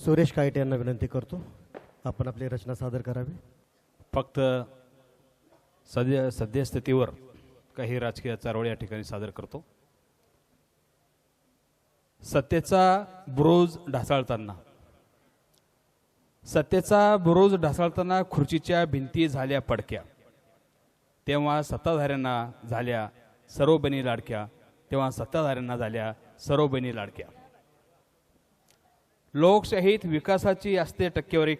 सुरेश कायटे यांना विनंती करतो, आपण आपली रचना सादर करावी. फक्त सद्यस्थितीवर काही राजकीय चळवळी या ठिकाणी सादर करतो. सत्तेचा बुरुज ढासळताना खुर्चीच्या भिंती झाल्या पडक्या, तेव्हा सत्ताधाऱ्यांना झाल्या सर्व बहिणी लाडक्या. लोकशाहीत विकासाची असते टक्केवारी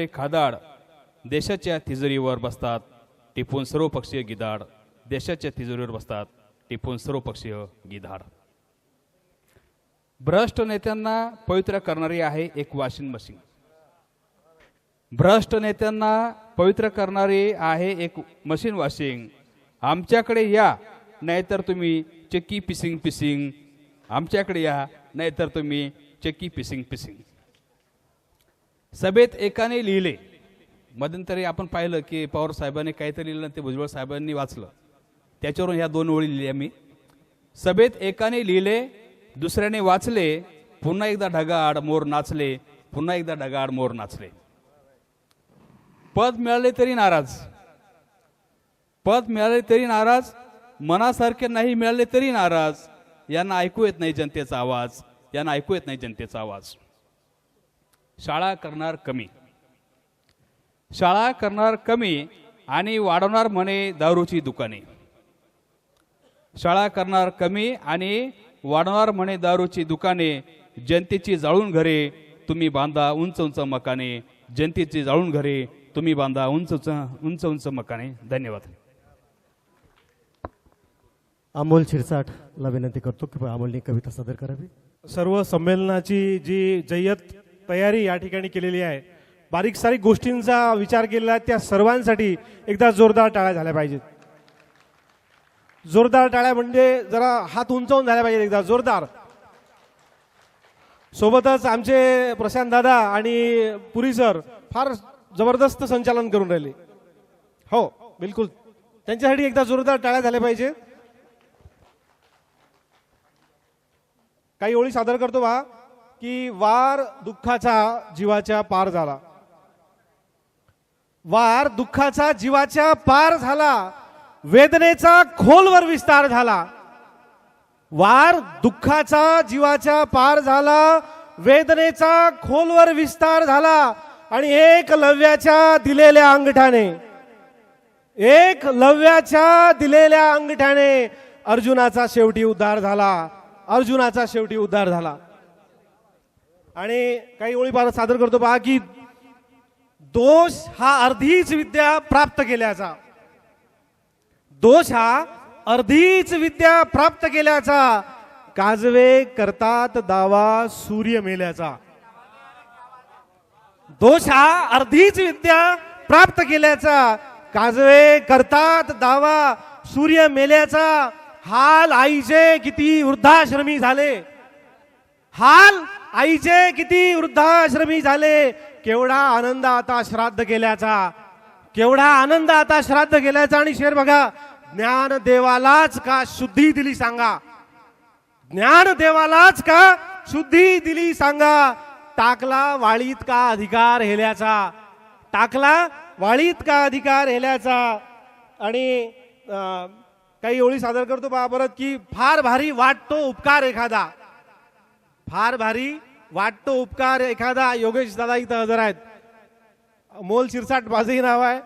खादाड, देशाच्या तिजोरीवर बसतात टिपून सर्वपक्षीय गिधाड. भ्रष्ट नेत्यांना पवित्र करणारी आहे एक वॉशिंग मशीन. आमच्याकडे या नाहीतर तुम्ही चक्की पिसिंग. सभेत एकाने लिहिले, मध्यंतरी आपण पाहिलं की पवार साहेबांनी काहीतरी लिहिलं, ते भुजबळ साहेबांनी वाचलं, त्याच्यावरून ह्या दोन ओळी लिहिल्या मी. सभेत एकाने लिहिले, दुसऱ्याने वाचले, पुन्हा एकदा ढगाआड मोर नाचले. पद मिळाले तरी नाराज, मनासारखे नाही मिळाले तरी नाराज. यांना ऐकू येत नाही जनतेचा आवाज. शाळा करणार कमी आणि वाढवणार म्हणे दारूची दुकाने. जनतेची जाळून घरे तुम्ही बांधा उंच उंच मकाने. धन्यवाद. अमोल शिरसाटला विनंती करतो की अमोलने कविता सादर करावी. सर्व संमेलनाची जी जय्यत तयारी या ठिकाणी केलेली आहे, बारीक सारीक गोष्टींचा विचार केलेला आहे, त्या सर्वांसाठी एकदा जोरदार टाळ्या झाल्या पाहिजेत. जोरदार टाळ्या म्हणजे जरा हात उंचावून झाल्या पाहिजेत एकदा जोरदार. सोबतच आमचे प्रशांत दादा आणि पुरी सर फार जबरदस्त संचालन करून राहिले. हो बिलकुल, त्यांच्यासाठी एकदा जोरदार टाळ्या झाल्या पाहिजेत. काही ओळी सादर करतो पहा की वार दुःखाचा जीवाच्या पार झाला, वेदनेचा खोलवर विस्तार झाला. वार दुःखाचा जीवाच्या पार झाला, वेदनेचा खोलवर विस्तार झाला. आणि एकलव्याच्या दिलेल्या अंगठाने अर्जुनाचा शेवटी उद्धार झाला. आणि काही ओळी सादर करतो पहा की दोष हा अर्धीच विद्या प्राप्त केल्याचा, काजवे करतात दावा सूर्य मेल्याचा. दोष हा अर्धीच विद्या प्राप्त केल्याचा, काजवे करतात दावा सूर्य मेल्याचा. हाल आईचे किती वृद्धाश्रमी झाले, केवढा आनंद आता श्राद्ध केल्याचा. आणि शेर बघा, ज्ञानदेवालाच का शुद्धी दिली सांगा, टाकला वाळीत का अधिकार हेल्याचा. आणि काही ओळी सादर करतो पहा परत की फार भारी वाटतो उपकार एखादा. योगेश दादा इथं हजर आहेत. अमोल शिरसाट माझंही नाव आहे.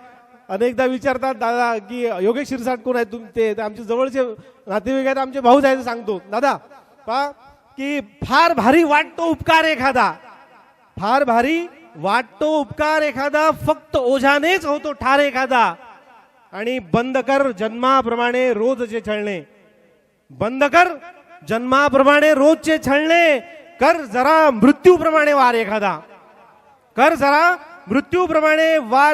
अनेकदा विचारतात दादा की योगेश शिरसाट कोण आहेत ते आमचे जवळचे नातेवाईक आहेत, आमचे भाऊ आहेत. सांगतो दादा पहा की फार भारी वाटतो उपकार एखादा, फक्त ओझानेच होतो ठार एखादा. आणि बंद कर जन्माप्रमाणे रोजचे छळणे, कर जरा मृत्यूप्रमाणे वार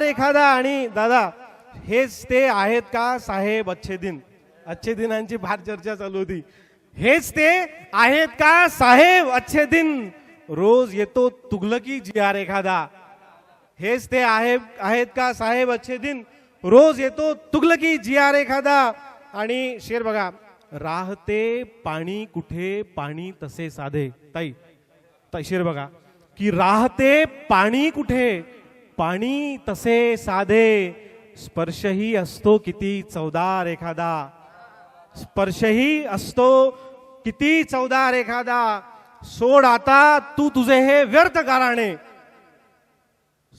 एखादा. आणि दादा हेच ते आहेत का साहेब अच्छे दिनांची फार चर्चा चालू होती. हेच ते आहेत का साहेब अच्छे दिन, रोज येतो तुगलकी जियार एखादा. हेच ते आहेत का साहेब अच्छे दिन, रोज येतो तुगलकी जियार एखादा. आणि शेर बघा, राहते पाणी कुठे पाणी तसे साधे. ताई तैशीर बघा की राहते पाणी कुठे पाणी तसे साधे, स्पर्शही असतो किती चवदार एखादा, स्पर्शही असतो किती चवदार एखादा. सोड आता तू तुझे हे व्यर्थ गाराणे,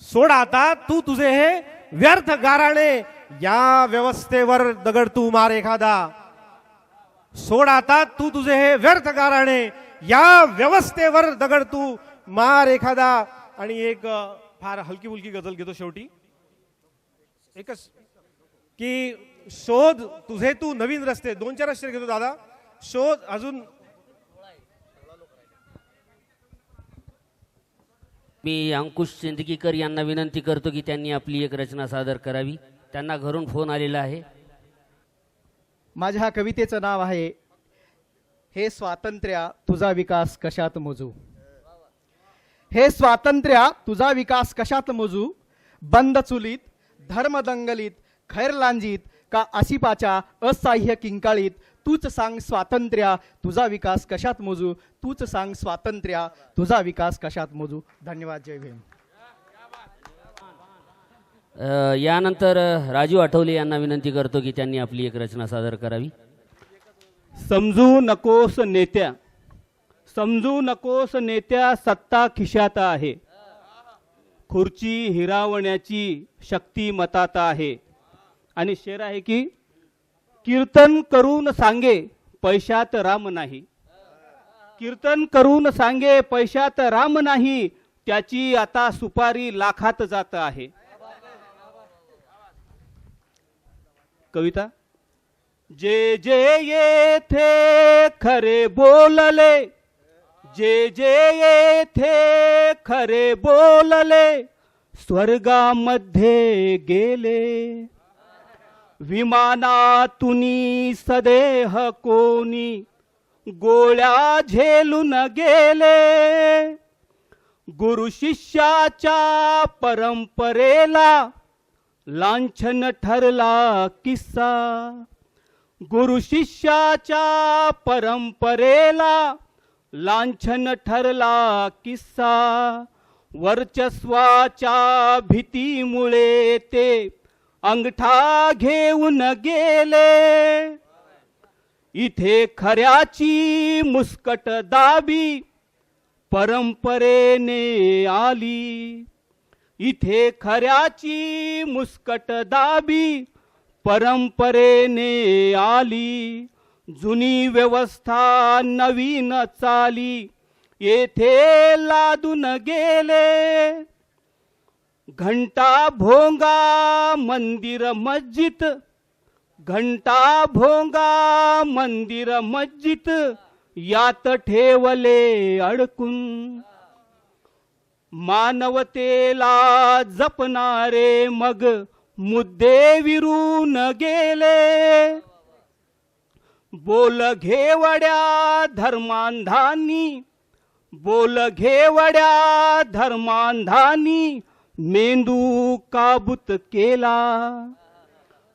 सोड आता तू तुझे हे व्यर्थ गाराणे, या व्यवस्थेवर दगड तू मार एखादा. सोड आता तू तुझे हे व्यर्थ गाराणे, या व्यवस्थेवर दगड तू मार एखादा. आणि एक फार हलकी फुलकी गजल घेतो शेवटी, एकच की शोध तुझे तू नवीन रस्ते. 2-4 अक्षर घेतो दादा. शोध अजून मी अंकुश सिंदगीकर यांना विनंती करतो की त्यांनी आपली एक रचना सादर करावी. त्यांना घरून फोन आलेला आहे. माझ्या कवितेचं नाव आहे हे स्वातंत्र्य तुझा विकास कशात मोजू. हे स्वातंत्र्य तुझा विकास कशात मोजू, बंद चुलीत धर्मदंगलीत खैर लांजीत का आसिपाच्या असह्य किंकाळीत, तूच सांग स्वातंत्र्य तुझा विकास कशात मोजू, तूच सांग स्वातंत्र्य तुझा विकास कशात मोजू. धन्यवाद. जय भीम. यानंतर राजू आठवले यांना विनंती करतो की त्यांनी आपली एक रचना सादर करावी. समजू नकोस नेत्या, समजू नकोस नेत्या, सत्ता खिशात आहे, खुर्ची हिरावण्याची शक्ती मतात आहे. आणि शेर आहे की कीर्तन करून सांगे पैशात राम नाही, कीर्तन करून सांगे पैशात राम नाही, त्याची आता सुपारी लाखात जात आहे. कविता. जे जे येथे खरे बोलले, जे जे येथे खरे बोलले, स्वर्गामध्ये गेले. विमानातुनी सदेह कोणी गोळ्या झेलून गेले. गुरु शिष्याच्या परंपरेला लांछन ठरला किस्सा, गुरु शिष्याच्या परंपरेला लांछन ठरला किस्सा. वर्चस्वाच्या भीतीमुळे ते अंगठा घेऊन गेले. इथे खऱ्याची मुस्कट दाबी परंपरेने आली, इथे खऱ्याची मुस्कट दाबी परंपरेने आली. जुनी व्यवस्था नवीन चाली येथे लादून गेले. घंटा भोंगा मंदिर मस्जिद, घंटा भोंगा मंदिर मस्जिद, यात ठेवले अडकून. मानवतेला जपणारे मग मुद्दे विरून गेले. बोल घेवड्या धर्मांधानी, बोल घेवड्या धर्मांधानी, मेंदू काबूत केला.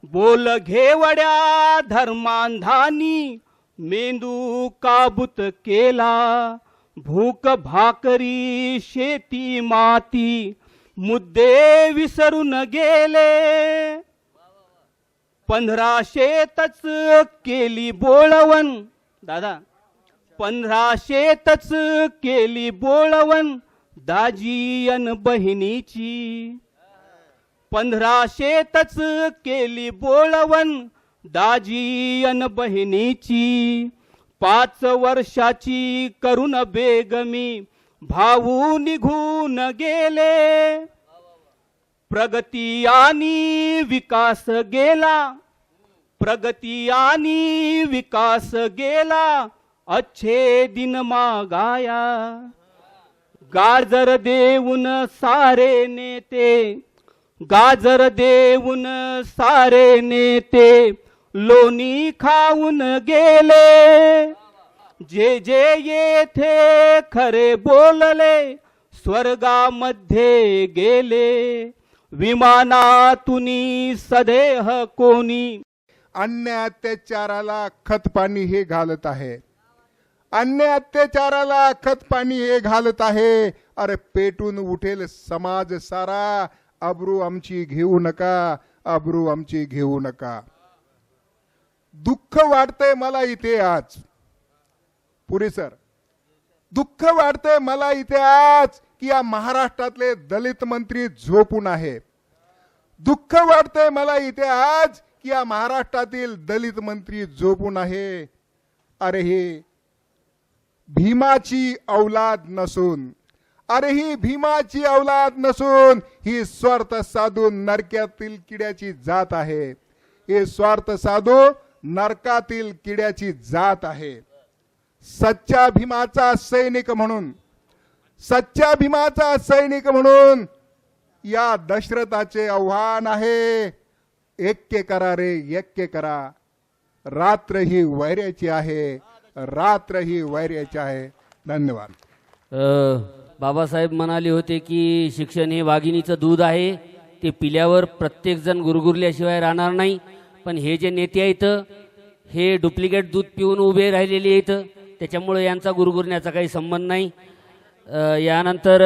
बोल घेवड्या धर्मांधानी, मेंदू काबूत केला. भूक भाकरी शेती माती मुद्दे विसरून गेले. 1500तच केली बोळवण दादा, 1500तच केली बोळवण दाजी अन बहिणीची. 1500तच केली बोळवण दाजी अन बहिणीची. 5 वर्षाची करून बेगमी भाऊ निघून गेले. प्रगती आणि विकास गेला, प्रगती आणि विकास गेला, अच्छे दिन मागाया. गाजर देऊन सारे नेते, गाजर देऊन सारे नेते, लोणी खाऊन गेले. जे जे येथे खरे बोलले स्वर्गामध्ये गेले. विमानातुनी सदेह कोणी. अन्य अत्याचाराला खतपाणी हे घालत आहे. अन्य अत्याचाराला खतपाणी हे घालत आहे. अरे पेटून उठेल समाज सारा. अब्रू आमची घेऊ नका, अब्रू आमची घेऊ नका. दुःख वाटतंय मला इथे आज. पुरी सर, दुःख वाटतंय मला इथे आज की या महाराष्ट्रातले दलित मंत्री झोपून आहे. दुःख वाटतंय मला इथे आज की या महाराष्ट्रातील दलित मंत्री झोपून आहे. अरे ही भीमाची औलाद नसून, अरे ही भीमाची औलाद नसून ही स्वार्थ साधून नरकातील किड्याची जात आहे. हे स्वार्थ साधू नरकातील किड्याची जात आहे. सच्चा भीमाचा सैनिक म्हणून, सच्चा भीमाचा सैनिक म्हणून या दशरथाचे आव्हान आहे. ऐक्य करा रे, ऐक्य करा. रात्र ही वैर्याची आहे, रात्र ही वैर्याची आहे. धन्यवाद. बाबासाहेब म्हणाले होते की शिक्षण हे वाघिणीचं दूध आहे, ते पिल्यावर प्रत्येकजण गुरगुरल्याशिवाय राहणार नाही. पण हे जे नेते आहेत हे डुप्लिकेट दूध पिऊन उभे राहिलेले आहेत, त्याच्यामुळे यांचा गुरगुरण्याचा काही संबंध नाही. यानंतर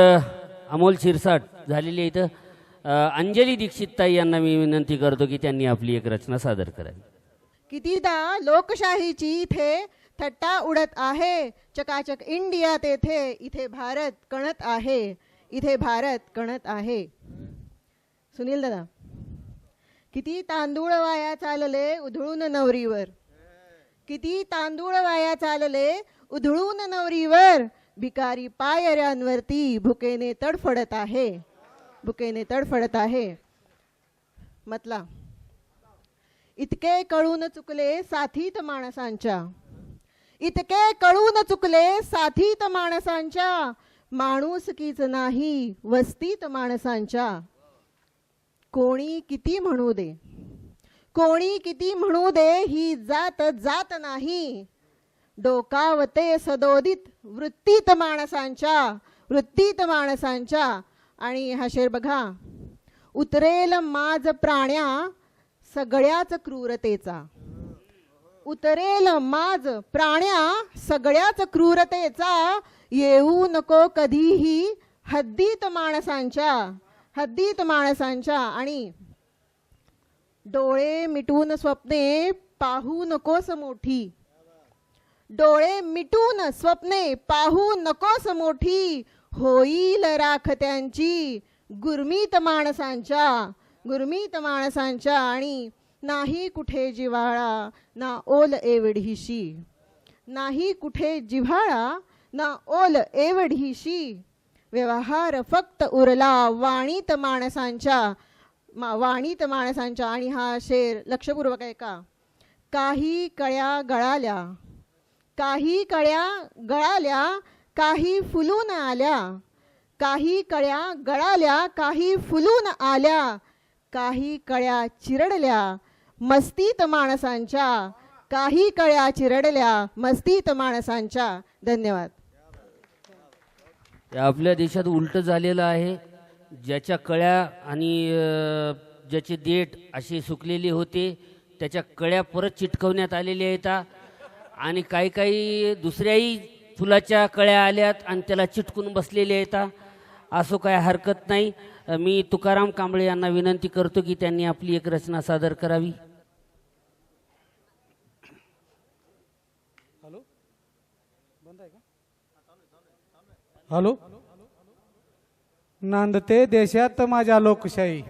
अमोल शिरसाट झालेले आहेत. अंजली दीक्षित ताई यांना मी विनंती करतो की त्यांनी आपली एक रचना सादर करावी. कितीदा लोकशाहीची इथे थट्टा उडत आहे. चकाचक इंडिया तेथे, इथे भारत कणत आहे, इथे भारत कणत आहे. सुनील दादा, किती तांदूळ वाया चालले उधळून नवरीवर, किती तांदूळ वाया चालले उधळून नवरीवर. भिकारी पायऱ्यांवरती भुकेने तडफडत आहे, भुकेने तडफडत आहे. मतला इतके कळून चुकले साथीत माणसांच्या, इतके कळून चुकले साथीत माणसांच्या. माणूसकीच नाही वस्तीत माणसांच्या. कोणी किती म्हणू दे, कोणी किती म्हणू दे, ही जात जात नाही. डोकावते सदोदित वृत्तीत माणसांच्या, वृत्तीत माणसांच्या. आणि हा शेर बघा. उतरेल माज प्राण्या सगळ्याच क्रूरतेचा, उतरेल माज प्राण्या सगळ्याच क्रूरतेचा. येऊ नको कधीही हद्दीत माणसांच्या, हद्दीत माणसांच्या. आणि डोळे मिटून स्वप्ने पाहू नकोस मोठी, डोळे मिटून स्वप्ने पाहू नकोस मोठी. होईल राख त्यांची गुरमीत माणसांच्या, गुरमीत माणसांच्या. आणि नाही कुठे जिव्हाळा ना ओल एवढीशी, नाही कुठे जिव्हाळा ना ओल एवढीशी. व्यवहार फक्त उरला वाणीत माणसांच्या, वाणीत माणसांच्या. आणि हा शेर लक्षपूर्वक आहे का. काही कळ्या गळाल्या, काही कळ्या गळाल्या, काही फुलून आल्या, काही कळ्या गळाल्या, काही फुलून आल्या. काही कळ्या चिरडल्या मस्तीत माणसांच्या, काही कळ्या चिरडल्या मस्तीत माणसांच्या. धन्यवाद. आपल्या देशात उलट झालेलं आहे. ज्याच्या कळ्या आणि ज्याचे देठ असे सुकलेले होते त्याच्या कळ्या परत चिटकवण्यात आलेल्या आहेत. आणि काही काही दुसऱ्याही फुलाच्या कळ्या आल्यात आणि त्याला चिटकून बसलेल्या आहेत. असो काय हरकत नाही. मी तुकाराम कांबळे यांना विनंती करतो की त्यांनी आपली एक रचना सादर करावी. हॅलो. नांदते देशात माझ्या लोकशाही,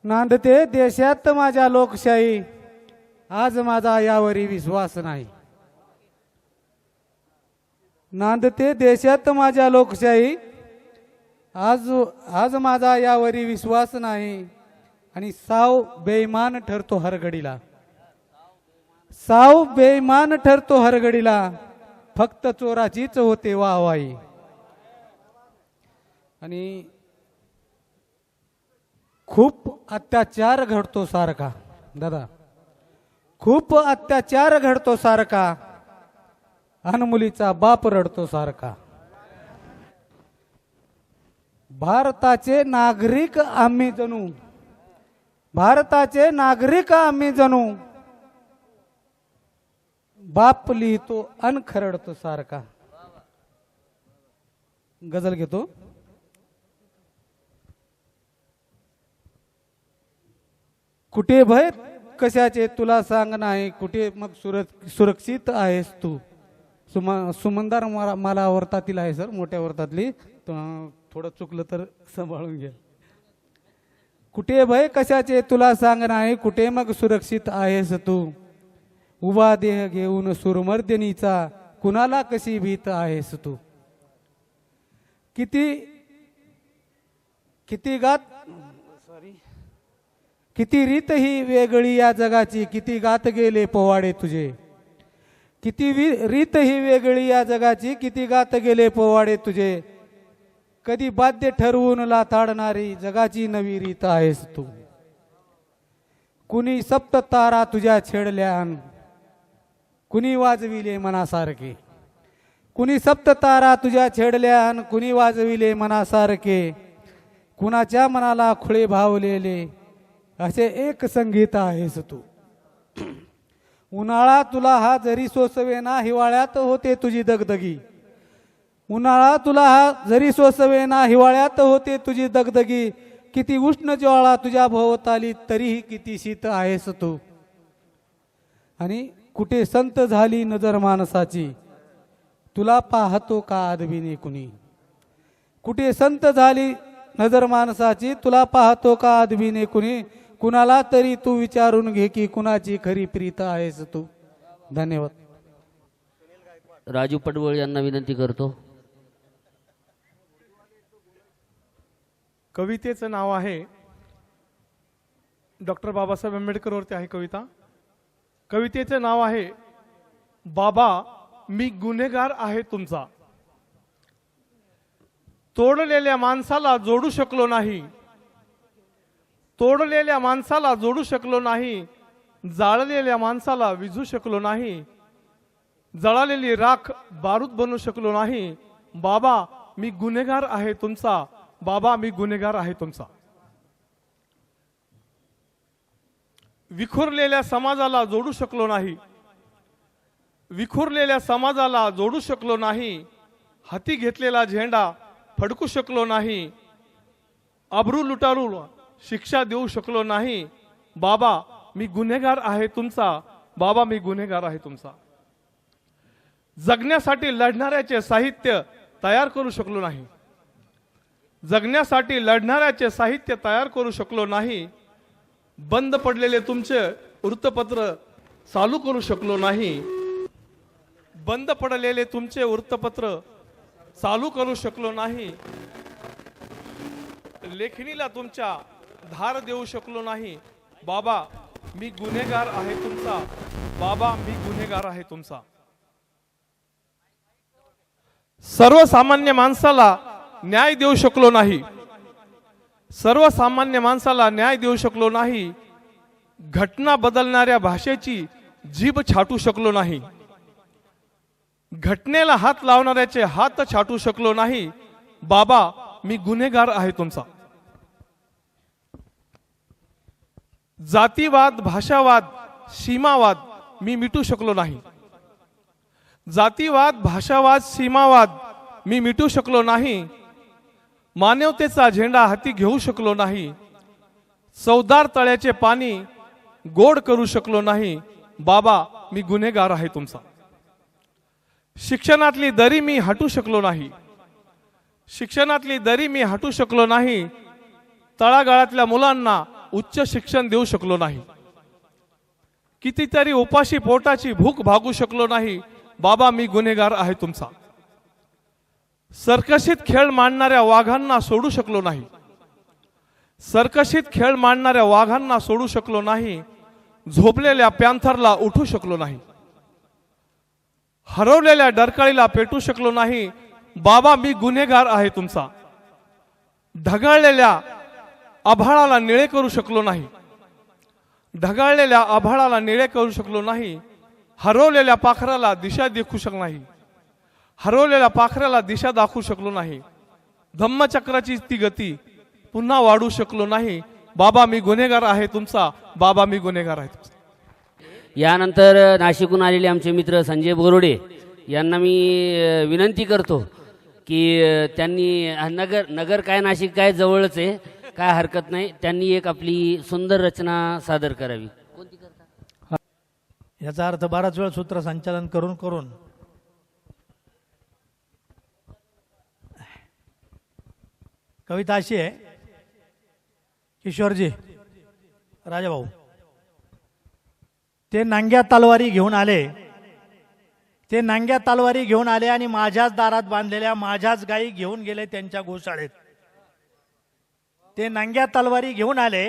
नांदते देशात माझ्या लोकशाही. आज माझा यावरी विश्वास नाही. नांदते देशात माझ्या लोकशाही. आज माझा यावरी विश्वास नाही. आणि साव बेईमान ठरतो हरघडीला, साव बेईमान ठरतो हरघडीला. फक्त चोराचीच होते वाहवाई. आणि खूप अत्याचार घडतो सारखा दादा, खूप अत्याचार घडतो सारखा. अन मुलीचा बाप रडतो सारखा. भारताचे नागरिक आम्ही जणू भारताचे नागरिक आम्ही जणू बाप लिहितो अन खरडतो सारखा. गजल घेतो. कुठे भय कशाचे तुला सांग नाही, कुठे मग सुरक्षित आहेस तू. सुमनदार मला वर्तातील आहे सर, मोठ्या वर्तातली. थोडं चुकलं तर सांभाळून घ्या. कुठे भय कशाचे तुला सांग नाही, कुठे मग सुरक्षित आहेस तू. उभा देह घेऊन सुरमर्दिनीचा कुणाला कशी भीत आहेस तू. किती रीत ही वेगळी या जगाची, किती गात गेले पोवाडे तुझे. किती रीत ही वेगळी या जगाची, किती गात गेले पोवाडे तुझे. कधी बाध्य ठरवून लाथाडणारी जगाची नवी रीत आहेस तू. कुणी सप्त तारा तुझ्या छेडल्या, कुणी वाजविले मनासारखे. कुणी सप्त तारा तुझ्या छेडल्या, कुणी वाजविले मनासारखे. कुणाच्या मनाला खुळे भावलेले असे एक संगीत आहेस तू. उन्हाळा तुला हा जरी सोसवेना, हिवाळ्यात होते तुझी दगदगी. उन्हाळा तुला हा जरी सोसवेना, हिवाळ्यात होते तुझी दगदगी. किती उष्ण ज्वाळा तुझ्या भोवताली, तरीही किती शीत आहेस तू. आणि कुठे संत झाली नजर माणसाची, तुला पाहतो का अदबीने कुणी. कुठे संत झाली नजर माणसाची, तुला पाहतो का अदबीने कुणी. कुणाला तरी तू विचारून घे की कुणाची खरी प्रीत आहेस तू. धन्यवाद. राजू पडवळ यांना विनंती करतो. कवितेचं नाव आहे डॉक्टर बाबासाहेब आंबेडकर वरती आहे कविता. कवितेचं नाव आहे बाबा मी गुन्हेगार आहे तुमचा. तोडलेल्या माणसाला जोडू शकलो नाही, तोडलेल्या माणसाला जोडू शकलो नाही. जाळलेल्या माणसाला विझू शकलो नाही. जळालेली राख बारूद बनवू शकलो नाही. बाबा मी गुन्हेगार आहे तुमचा. बाबा मी गुन्हेगार आहे तुमचा. विखुरलेल्या समाजाला जोडू शकलो नाही, विखुरलेल्या समाजाला जोडू शकलो नाही. हाती घेतलेला झेंडा फडकू शकलो नाही. अब्रू लुटारू शिक्षा देऊ शकलो नाही. बाबा मी गुन्हेगार आहे तुमचा. बाबा मी गुन्हेगार आहे तुमचा. जगण्यासाठी लढणाऱ्याचे साहित्य तयार करू शकलो नाही, जगण्यासाठी लढणाऱ्याचे साहित्य तयार करू शकलो नाही. बंद पडलेले तुमचे वृत्तपत्र चालू करू शकलो नाही. बंद पडलेले तुमचे वृत्तपत्र चालू करू शकलो नाही. लेखणीला तुमच्या धार देऊ शकलो नाही. बाबा मी गुन्हेगार आहे तुमचा. बाबा मी गुन्हेगार आहे तुमचा. सर्वसामान्य माणसाला न्याय देऊ शकलो नाही, सर्वसामान्य माणसाला न्याय देऊ शकलो नाही. घटना बदलणाऱ्या भाषेची जीभ छाटू शकलो नाही. घटनेला हात लावणाऱ्याचे हात छाटू शकलो नाही. बाबा मी गुन्हेगार आहे तुमचा. जातीवाद, भाषावाद, सीमावाद मी मिटू शकलो नाही. जातीवाद, भाषावाद, सीमावाद मी मिटू शकलो नाही. मानवतेचा झेंडा हाती घेऊ शकलो नाही. चवदार तळ्याचे पाणी गोड करू शकलो नाही. बाबा मी गुन्हेगार आहे तुमचा. शिक्षणातली दरी मी हटू शकलो नाही, शिक्षणातली दरी मी हटू शकलो नाही. तळागाळातल्या मुलांना उच्च शिक्षण देऊ शकलो नाही. कितीतरी उपाशी पोटाची भूक भागू शकलो नाही. बाबा मी गुन्हेगार आहे तुमचा. सर्कशीत खेळ मांडणाऱ्या वाघांना सोडू शकलो नाही, सर्कशीत खेळ मांडणाऱ्या वाघांना सोडू शकलो नाही. झोपलेल्या पॅन्थरला उठू शकलो नाही, हरवलेल्या डरकाळीला पेटू शकलो नाही. बाबा मी गुन्हेगार आहे तुमचा. ढगाळलेल्या आभाळाला निळे करू शकलो नाही, ढगाळलेल्या आभाळाला निळे करू शकलो नाही. हरवलेल्या पाखराला दिशा दाखवू शकलो नाही, हरवलेल्या पाखराला दिशा दाखवू शकलो नाही. धम्मचक्राची ती गती पुन्हा वाढू शकलो नाही. बाबा मी गुन्हेगार आहे तुमचा, बाबा मी गुन्हेगार आहे तुमचा. यानंतर नाशिकहून आलेले आमचे मित्र संजय बोरोडे यांना मी विनंती करतो की त्यांनी नगर काय नाशिक काय जवळच आहे, काय हरकत नाही, त्यांनी एक आपली सुंदर रचना सादर करावी. याचा अर्थ बराच वेळ सूत्रसंचालन करून करून कविता अशी आहे. किशोरजी, राजाभाऊ, ते नांग्या तलवारी घेऊन आले, ते नांग्या तलवारी घेऊन आले आणि माझ्याच दारात बांधलेल्या माझ्याच गायी घेऊन गेले त्यांच्या गोशाळेत. ते नांग्या तलवारी घेऊन आले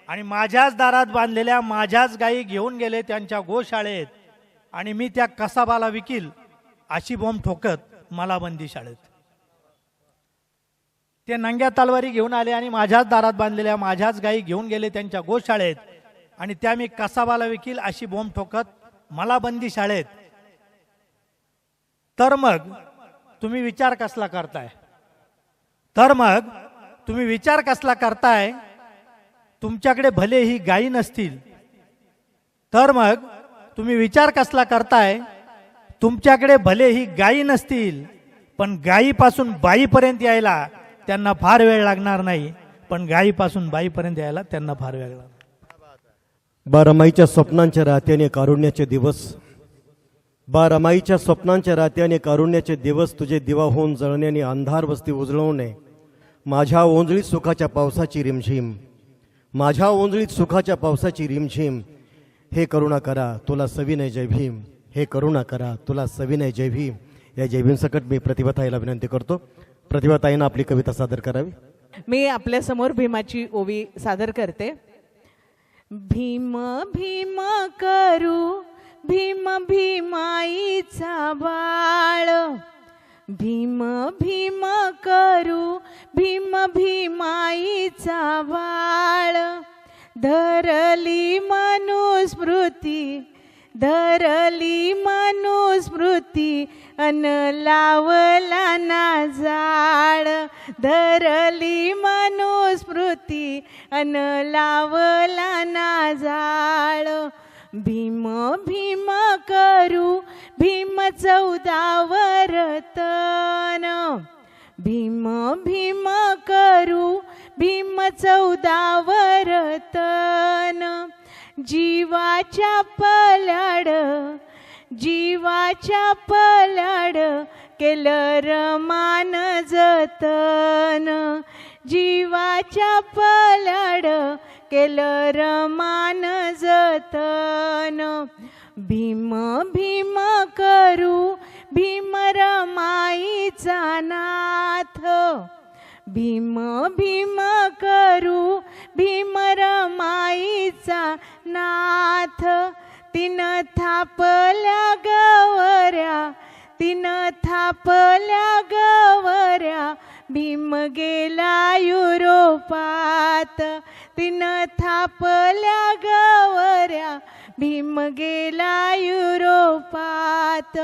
आणि माझ्याच दारात बांधलेल्या माझ्याच गायी घेऊन गेले त्यांच्या गोशाळेत, आणि मी त्या कसाबाला विकील अशी बोंब ठोकत मला बंदी शाळेत. ते नांग्या तलवारी घेऊन आले आणि माझ्याच दारात बांधलेल्या माझ्याच गायी घेऊन गेले त्यांच्या गोशाळेत, आणि त्या मी कसाबाला विकील अशी बोंब ठोकत मला बंदी शाळेत. तर मग तुम्ही विचार कसला करताय? तर मग तुम्ही विचार कसला करताय? तुमच्याकडे भले ही गायी नसतील, तर मग तुम्ही विचार कसला करताय? तुमच्याकडे भले ही गायी नसतील, पण गायीपासून बाईपर्यंत यायला त्यांना फार वेळ लागणार नाही, पण गायीपासून बाईपर्यंत यायला त्यांना फार वेळ लागणार. बारामाईच्या स्वप्नांच्या रात्याने कारुण्याचे दिवस, बारामाईच्या स्वप्नांच्या रात्याने कारुण्याचे दिवस, तुझे दिवा होऊन जळण्याने अंधार वस्ती उजळवणे. माझ्या ओंजळीत सुखाच्या पावसाची रिमझिम, माझ्या ओंजळीत सुखाच्या पावसाची रिमझिम. हे करुणा करा तुला सविनय जय भीम, हे करुणा करा तुला सविनय जय भीम. या जय भीम सकट मी प्रतिभाताईला विनंती करतो. प्रतिभाताईनं आपली कविता सादर करावी. मी आपल्या समोर भीमाची ओवी सादर करते. भीम भीम करू भीम भीमाईचा बाळ, भीम भीम करू भीम भीमाईचा बाळ. धरली मनुस्मृती, धरली मनुस्मृती अन लावला ना जाळ. धरली मनुस्मृती अन लावला ना जाळ. भीम भीम करू भीम 14 वर्तन, भीम भीम करू भीम 14 वर्तन. जीवाच्या पलाड, जीवाच्या पलाड केलं रमान जतन. जीवाच्या पलाड केलं रमान जतन. भीम भीम करू भीम रमाईचा नाथ, भीम भीम करू भीम रमाईचा नाथ. तिनं थापल्या गवऱ्या, तिनं थापल्या गवऱ्या भीम गेला युरोपात. तिनं थापल्या गवऱ्या भीम गेला युरोपात.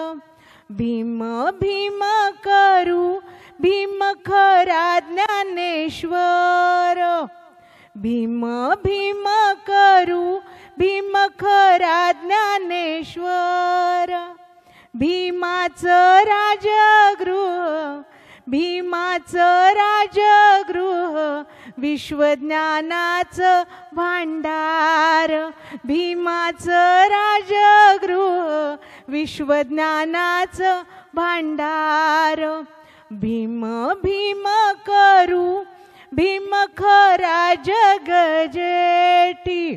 भीम भीम करू भीम खरा ज्ञानेश्वर, भीम भीम करू भीम खरा ज्ञानेश्वर. भीमाचं राजगृह, भीमाचं राजगृह विश्वज्ञानाचं भांडार. भीमाचं राजगृह विश्वज्ञानाचं भांडार. भीम भीम करू भीम खरा जगजेटी.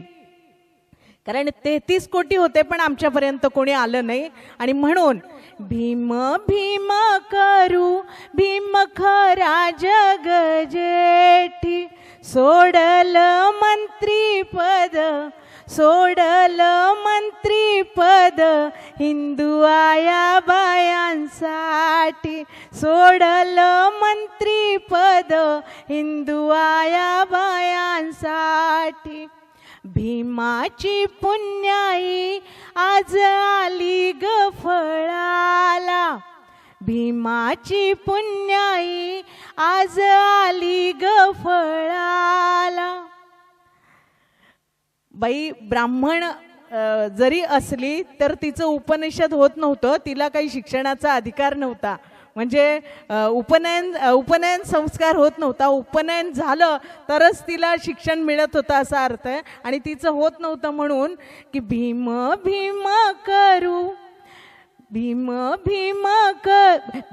कारण 33 कोटी होते पण आमच्यापर्यंत कोणी आलं नाही, आणि म्हणून भीम भीम करू भीम खरा जगजेटी. सोडलं मंत्रीपद, सोडलं मंत्रीपद हिंदू आया बायांसाठी. सोडलं मंत्रीपद हिंदू आया बायांसाठी. भीमाची पुण्याई आज आली ग फळाला, भीमाची पुण्याई आज आली ग फळाला. बाई ब्राह्मण जरी असली तर तिचं उपनिषद होत नव्हतं, तिला काही शिक्षणाचा अधिकार नव्हता. म्हणजे उपनयन संस्कार होत नव्हता. उपनयन झालं तरच तिला शिक्षण मिळत होतं असा अर्थ आहे. आणि तिचं होत नव्हतं म्हणून की भीम भीम करू भीम भीम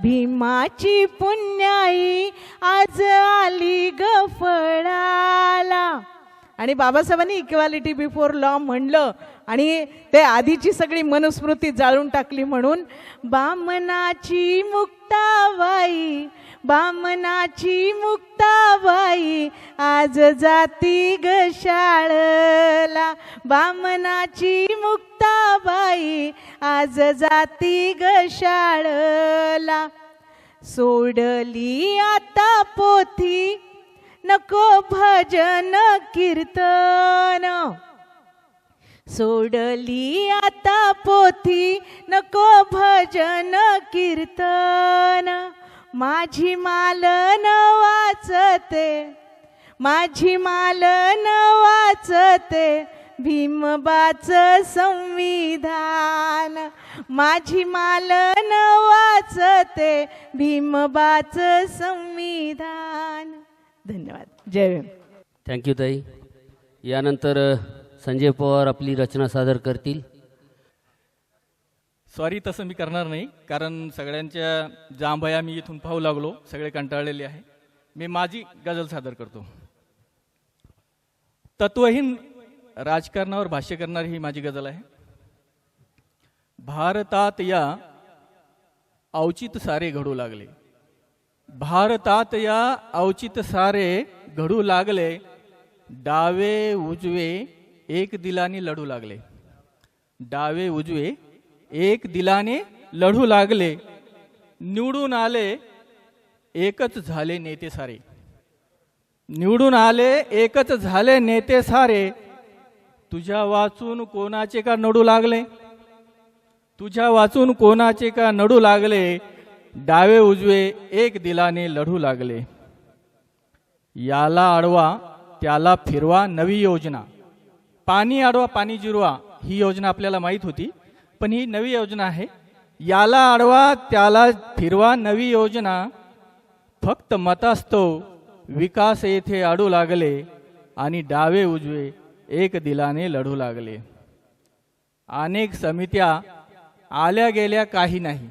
भीमाची पुण्याई आज आली ग फळाला. आणि बाबासाहेबांनी इक्वालिटी बिफोर लॉ म्हणलं आणि ते आधीची सगळी मनुस्मृती जाळून टाकली. म्हणून बामनाची मुक्ताबाई बामनाची मुक्ताबाई आज जाती ग शाळेला. बामनाची मुक्ताबाई आज जाती ग शाळेला. सोडली आता पोथी नको भजन कीर्तन. सोडली आता पोथी नको भजन कीर्तन. माझी मालन वाचते माझी मालन वाचते भीमबाच संविधान. माझी मालन वाचते भीमबाच संविधान. धन्यवाद. जय भीम. थँक्यू ताई. यानंतर संजय पवार आपली रचना सादर करतील. सॉरी, तसं मी करणार नाही, कारण सगळ्यांच्या जांभया मी इथून पाहू लागलो, सगळे कंटाळलेले आहे. मी माझी गझल सादर करतो. तत्वहीन राजकारणावर भाष्य करणारी ही माझी गझल आहे. भारतात या औचित सारे घडू लागले. भारतात या औचित सारे घडू लागले. डावे उजवे एक दिलाने लढू लागले. डावे उजवे एक दिलाने लढू लागले. निवडून आले एकच झाले नेते सारे. निवडून आले एकच झाले नेते सारे. तुझ्या वाचून कोणाचे का नडू लागले. तुझ्या वाचून कोणाचे का नडू लागले. डावे उजवे एक दिलाने लढू लागले. याला अडवा त्याला फिरवा नवी योजना. पाणी अडवा पाणी जिरवा ही योजना आपल्याला माहीत होती, पण ही नवी योजना आहे. याला अडवा त्याला फिरवा नवी योजना. फक्त मतास्तव विकास येथे अडू लागले आणि डावे उजवे एक दिलाने लढू लागले. अनेक समित्या आल्या गेल्या काही नाही.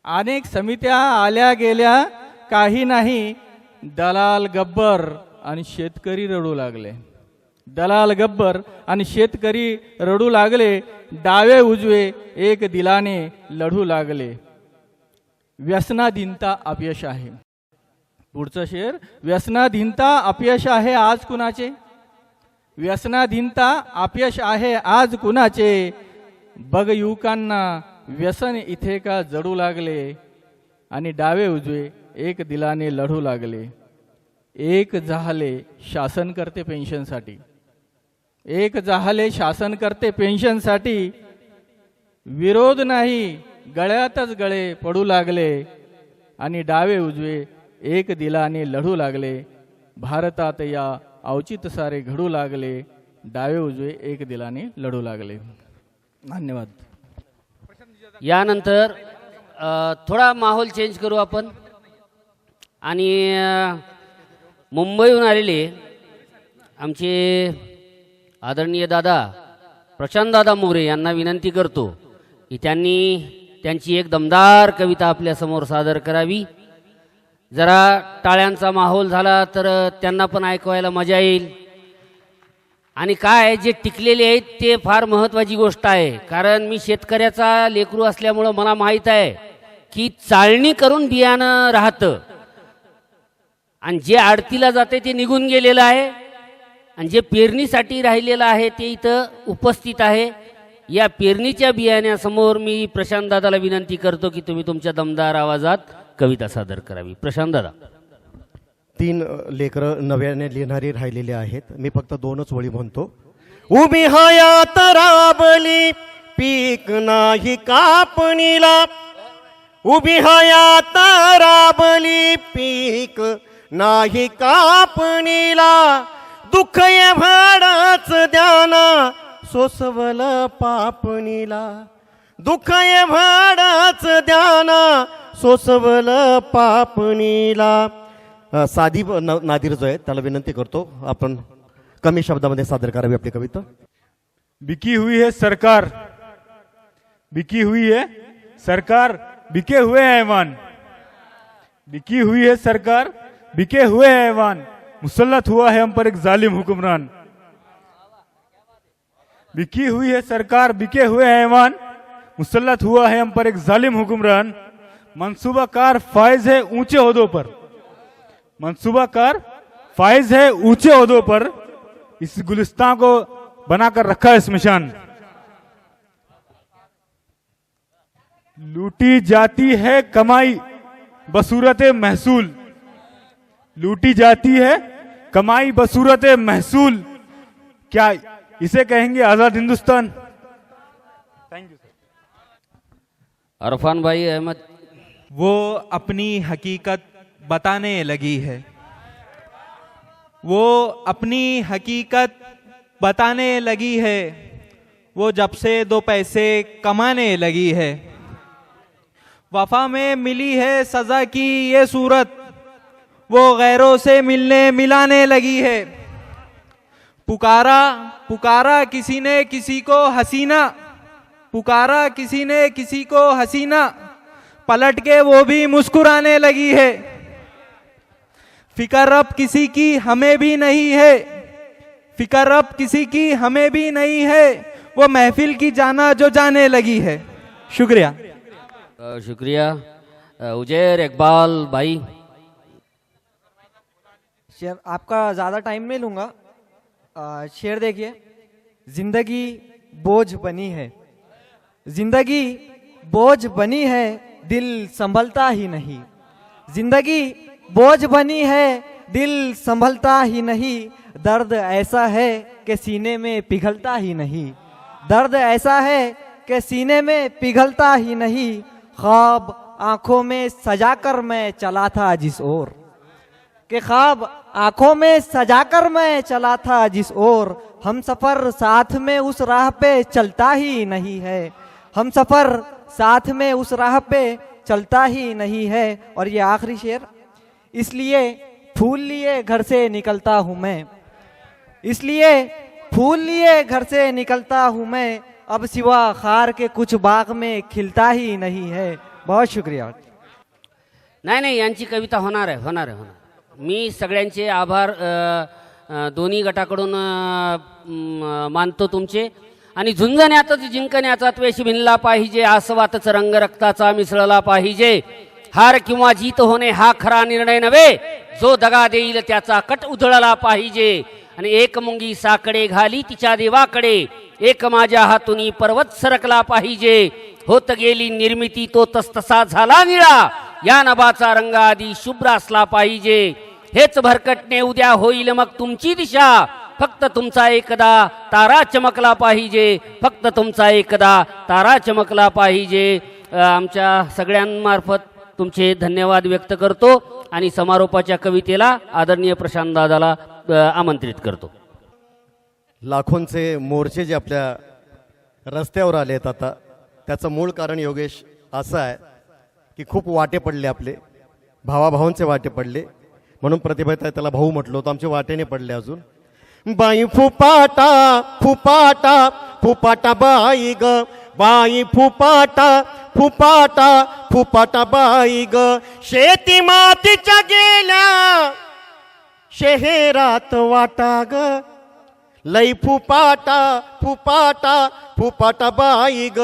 अनेक समित्या आल्या गेल्या काही नाही. दलाल गब्बर आणि शेतकरी रडू लागले. दलाल गब्बर आणि शेतकरी रडू लागले. डावे उजवे एक दिलाने लढू लागले. व्यसनाधीनता अपयश आहे. पुढचं शेर. व्यसनाधीनता अपयश आहे आज कुणाचे. व्यसनाधीनता अपयश आहे आज कुणाचे. बघ युवकांना व्यसन इथे का जडू लागले आणि डावे उजवे एक दिलाने लढू लागले. एक झाले शासन करते पेन्शनसाठी. एक झाले शासन करते पेन्शनसाठी. विरोध नाही गळ्यातच गळे पडू लागले आणि डावे उजवे एक दिलाने लढू लागले. भारतात या औचित सारे घडू लागले. डावे उजवे एक दिलाने लढू लागले. धन्यवाद. यानंतर थोडा माहोल चेंज करू आपण आणि मुंबईहून आलेले आमचे आदरणीय दादा प्रशांत दादा मोरे यांना विनंती करतो की त्यांनी त्यांची एक दमदार कविता आपल्यासमोर सादर करावी. जरा टाळ्यांचा माहोल झाला तर त्यांना पण ऐकवायला मजा येईल. आणि काय जे टिकलेले आहेत ते फार महत्त्वाची गोष्ट आहे. कारण मी शेतकऱ्याचा लेकरू असल्यामुळं मला माहीत आहे की चाळणी करून बियाणं राहतं आणि जे आडतीला जाते ते निघून गेलेलं आहे आणि जे पेरणीसाठी राहिलेलं आहे ते इथं उपस्थित आहे. या पेरणीच्या बियाण्यासमोर मी प्रशांत दादाला विनंती करतो की तुम्ही तुमच्या दमदार आवाजात कविता सादर करावी. प्रशांत दादा. 3 लेकरं नव्याने लिहिणारी राहिलेली आहेत. मी फक्त 2च वळी म्हणतो. उभी हयात राबली पीक नाही कापणीला. उभी हयात राबली पीक नाही कापणीला. दुःख एव्हाडाच द्याना सोसवल पापणीला, दुःख एव्हाडाच द्याना सोसवल पापणीला. साधी नादिर जो आहे त्याला विनंती करतो आपण कमी शब्दामध्ये सादर करावी आपली कविता. बिकी हुई है सरकार, बिकी हुई है सरकार, बिके हुए हैं ऐवान, बिकी हुई है सरकार, बिके हुए हैं ऐवान, मुसल्लत हुआ है हम पर एक जालिम हुक्मरान. बिकी हुई है सरकार, बिके हुए हैं ऐवान, मुसल्लत हुआ है हम पर एक जालिम हुक्मरान. मंसूबाकार फायज है ऊंचे ओहदों पर, मंसूबाकार फायज है ऊंचे ओहदों पर, इस गुलिस्तान को बनाकर रखा है स्मशान. लूटी जाती है कमाई बसूरत महसूल, लूटी जाती है कमाई बसूरत महसूल, क्या इसे कहेंगे Azad Hindustan? Thank you sir. Irfan भाई अहमद. वो अपनी हकीकत बताने लगी है, वो अपनी हकीकत बताने लगी है, वो जब से 2 पैसे कमाने लगी है. वफा में मिली है सजा की ये सूरत, वो गैरों से मिलने मिलाने लगी है. पुकारा पुकारा किसी ने किसी को हसीना, पुकारा किसी ने किसी को हसीना, पलट के वो भी मुस्कुराने लगी है. फिकर अब किसी की हमें भी नहीं है, फिकर अब किसी की हमें भी नहीं है, वो महफिल की जाना जो जाने लगी है. शुक्रिया. शुक्रिया. उजैर इकबाल भाई. शेर आपका ज़्यादा टाइम नहीं लूँगा. शेर देखिए. जिंदगी बोझ बनी है, जिंदगी बोझ बनी है, दिल संभलता ही नहीं. जिंदगी बोझ बनी है, दिल संभलता ही नहीं. दर्द ऐसा है कि सीने में पिघलता ही नहीं. दर्द ऐसा है कि सीने में पिघलता ही नहीं. ख्वाब आंखों में सजाकर मैं चला था जिस ओर, कि ख्वाब आंखों में सजाकर मैं चला था जिस ओर. हम सफर साथ में उस राह पे चलता ही नहीं है, हम सफर साथ में उस राह पे चलता ही नहीं है. और ये आखिरी शेर. इसलिए फूल लिए घर से निकलता हूँ मैं, इसलिए फूल लिए घर से निकलता हूँ मैं, अब सिवा खार के कुछ बाग में खिलता ही नहीं है. बहुत शुक्रिया. नाही नाही, यांची कविता होणार आहे, होणार आहे, होणार. मी सगळ्यांचे आभार दोन्ही गटाकडून मानतो तुमचे. आणि झुंजण्यातच जिंकण्याचा त्वेष भिनला पाहिजे, आसवातच रंग रक्ताचा मिसळला पाहिजे. हार किंवा जीत होणे हा खरा निर्णय नव्हे, जो दगा देईल त्याचा कट उधळला पाहिजे. आणि एक मुंगी साकडे घाली तिच्या देवाकडे, एक माझ्या हातून पर्वत सरकला पाहिजे. होत गेली निर्मिती तो तसतसा झाला निळा, या नभाचा रंग आधी शुभ्र असला पाहिजे. हेच भरकटणे उद्या होईल मग तुमची दिशा, फक्त तुमचा एकदा तारा चमकला पाहिजे, फक्त तुमचा एकदा तारा चमकला पाहिजे. आमच्या सगळ्यांमार्फत तुमचे धन्यवाद व्यक्त करतो आणि समारोपाच्या कवितेला आदरणीय प्रशांत दादाला आमंत्रित करतो. लाखोंचे मोर्चे जे आपल्या रस्त्यावर आले आहेत आता, त्याचं मूळ कारण योगेश असं आहे की खूप वाटे पडले, आपले भावाभावांचे वाटे पडले. म्हणून प्रतिभाताई त्याला भाऊ म्हटलं होतं, आमचे वाटेने पडले अजून. बाई फुपाटा फुपाटा फुपाटा बाई ग, बाई फुपाटा फुपाटा फुपाटा बाई ग. शेती मातीच्या गेल्या शहरात वाटा ग, लई फुपाटा फुपाटा फुपाटा बाई ग,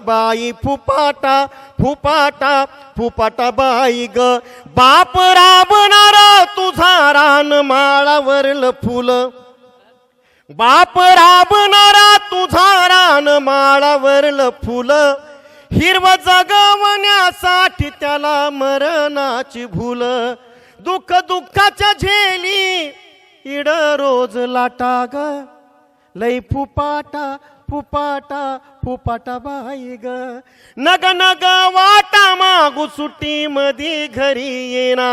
बाई फुपाटा फुपाटा फुपाटा बाई ग. बाप राबणारा तुझा रान माळावरल फुल, बाप राबणारा तुझा रान माळावरल फुल. हिरव जगवण्यासाठी त्याला मरणाची भूल. दुःख दुःखाच्या झेली इड रोज लाटा ग, लई फुपाटा फुपाटा फुपाटा बाई ग. नग नग वाटा मागू सुट्टी मधी घरी येना,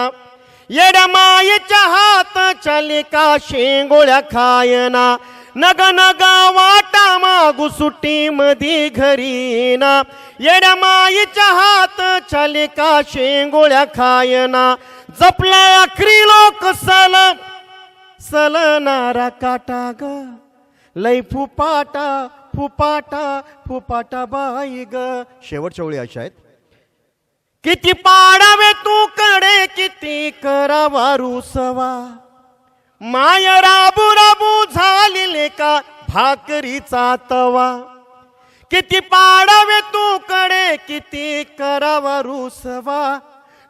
येड्या मायेच्या हातच्या लेका शेंगोळ्या खायना नग नग वाटा मागू सुट्टी मधी घरी ना येड्या माईच्या हात लेका शेंगोळ्या खायना जपला अखरी लोक सलनारा काटा ग लय फुपाटा फुपाटा फुपाटा बाई ग. शेवटच्या ओळी अशा आहेत. किती पाडावे तू कडे किती करावा रुसवा माय राबू राबू झालेले का भाकरीचा तवा. किती पाडावे तू कडे किती करावा रुसवा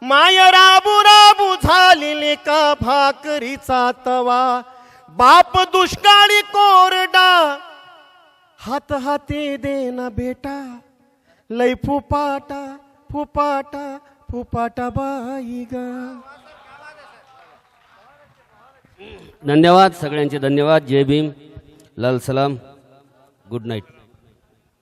माय राबू राबू झालेले का भाकरीचा तवा. बाप दुष्काळी कोरडा हात हाती देना बेटा लय फुपाटा फुपाटा फुपाटा बाई ग. धन्यवाद सगळ्यांचे धन्यवाद. जय भीम, लाल सलाम, गुड नाईट.